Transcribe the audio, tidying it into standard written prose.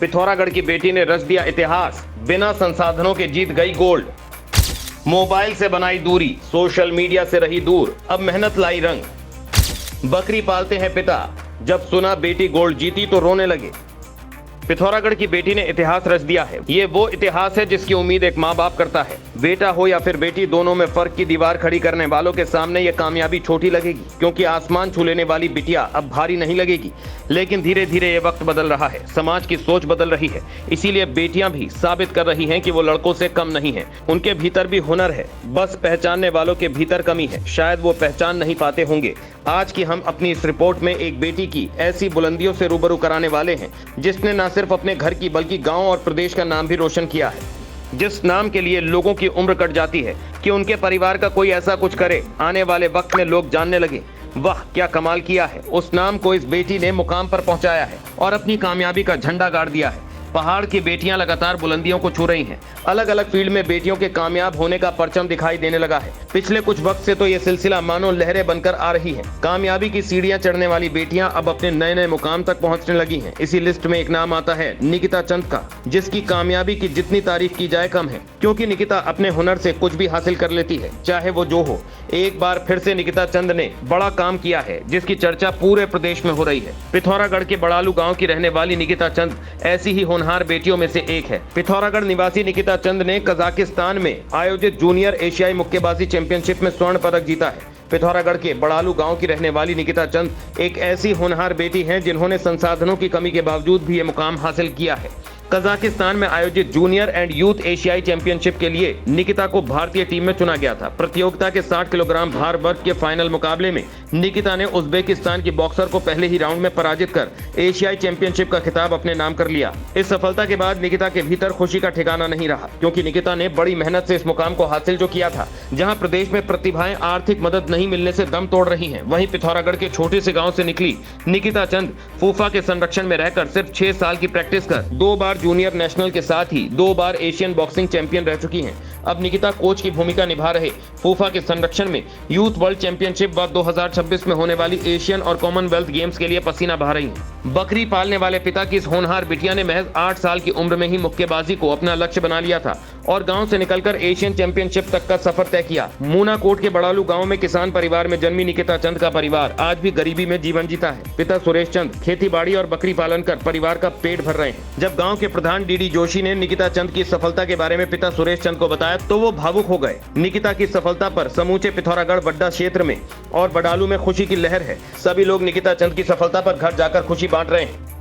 पिथौरागढ़ की बेटी ने रच दिया इतिहास, बिना संसाधनों के जीत गई गोल्ड। मोबाइल से बनाई दूरी, सोशल मीडिया से रही दूर, अब मेहनत लाई रंग। बकरी पालते हैं पिता, जब सुना बेटी गोल्ड जीती तो रोने लगे। पिथौरागढ़ की बेटी ने इतिहास रच दिया है। ये वो इतिहास है जिसकी उम्मीद एक माँ बाप करता है। बेटा हो या फिर बेटी, दोनों में फर्क की दीवार खड़ी करने वालों के सामने ये कामयाबी छोटी लगेगी, क्योंकि आसमान छू लेने वाली बिटिया अब भारी नहीं लगेगी। लेकिन धीरे धीरे ये वक्त बदल रहा है, समाज की सोच बदल रही है, इसीलिए बेटियां भी साबित कर रही हैं कि वो लड़कों से कम नहीं है। उनके भीतर भी हुनर है, बस पहचानने वालों के भीतर कमी है, शायद वो पहचान नहीं पाते होंगे। आज की हम अपनी इस रिपोर्ट में एक बेटी की ऐसी बुलंदियों से रूबरू कराने वाले हैं जिसने न सिर्फ अपने घर की बल्कि गांव और प्रदेश का नाम भी रोशन किया है। जिस नाम के लिए लोगों की उम्र कट जाती है कि उनके परिवार का कोई ऐसा कुछ करे, आने वाले वक्त में लोग जानने लगे, वाह क्या कमाल किया है। उस नाम को इस बेटी ने मुकाम पर पहुंचाया है और अपनी कामयाबी का झंडा गाड़ दिया है। पहाड़ की बेटियां लगातार बुलंदियों को छू रही हैं। अलग अलग फील्ड में बेटियों के कामयाब होने का परचम दिखाई देने लगा है। पिछले कुछ वक्त से तो ये सिलसिला मानो लहरें बनकर आ रही है। कामयाबी की सीढ़ियां चढ़ने वाली बेटियां अब अपने नए नए मुकाम तक पहुंचने लगी हैं। इसी लिस्ट में एक नाम आता है निकिता चंद का, जिसकी कामयाबी की जितनी तारीफ की जाए कम है, क्योंकि निकिता अपने हुनर से कुछ भी हासिल कर लेती है, चाहे वो जो हो। एक बार फिर से निकिता चंद ने बड़ा काम किया है, जिसकी चर्चा पूरे प्रदेश में हो रही है। पिथौरागढ़ के बड़ालू गाँव की रहने वाली निकिता चंद ऐसी ही होनहार बेटियों में से एक है। पिथौरागढ़ निवासी निकिता चंद ने कजाकिस्तान में आयोजित जूनियर एशियाई मुक्केबाजी चैंपियनशिप में स्वर्ण पदक जीता है। पिथौरागढ़ के बड़ालू गांव की रहने वाली निकिता चंद एक ऐसी होनहार बेटी हैं जिन्होंने संसाधनों की कमी के बावजूद भी ये मुकाम हासिल किया है। कजाकिस्तान में आयोजित जूनियर एंड यूथ एशियाई चैंपियनशिप के लिए निकिता को भारतीय टीम में चुना गया था। प्रतियोगिता के 60 किलोग्राम भार वर्ग के फाइनल मुकाबले में निकिता ने उज्बेकिस्तान की बॉक्सर को पहले ही राउंड में पराजित कर एशियाई चैंपियनशिप का खिताब अपने नाम कर लिया। इस सफलता के बाद निकिता के भीतर खुशी का ठिकाना नहीं रहा, क्योंकि निकिता ने बड़ी मेहनत से इस मुकाम को हासिल जो किया था। जहां प्रदेश में प्रतिभाएं आर्थिक मदद नहीं मिलने से दम तोड़ रही हैं, वहीं पिथौरागढ़ के छोटे से गाँव से निकली निकिता चंद फूफा के संरक्षण में रहकर सिर्फ 6 साल की प्रैक्टिस कर 2 बार जूनियर नेशनल के साथ ही 2 बार एशियन बॉक्सिंग चैंपियन रह चुकी हैं। अब निकिता कोच की भूमिका निभा रहे फूफा के संरक्षण में यूथ वर्ल्ड चैंपियनशिप व 2026 में होने वाली एशियन और कॉमनवेल्थ गेम्स के लिए पसीना बहा रही हैं। बकरी पालने वाले पिता की इस होनहार बिटिया ने महज 8 साल की उम्र में ही मुक्केबाजी को अपना लक्ष्य बना लिया था और गांव से निकलकर एशियन चैंपियनशिप तक का सफर तय किया। मूनाकोट के बड़ालू गांव में किसान परिवार में जन्मी निकिता चंद का परिवार आज भी गरीबी में जीवन जीता है। पिता सुरेश चंद खेती-बाड़ी और बकरी पालन कर परिवार का पेट भर रहे हैं। जब गांव के प्रधान डीडी जोशी ने निकिता चंद की सफलता के बारे में पिता सुरेश चंद को बताया तो वो भावुक हो गए। निकिता की सफलता पर समूचे पिथौरागढ़ वड्डा क्षेत्र में और बड़ालू में खुशी की लहर है। सभी लोग निकिता चंद की सफलता पर घर जाकर खुशी बांट रहे हैं।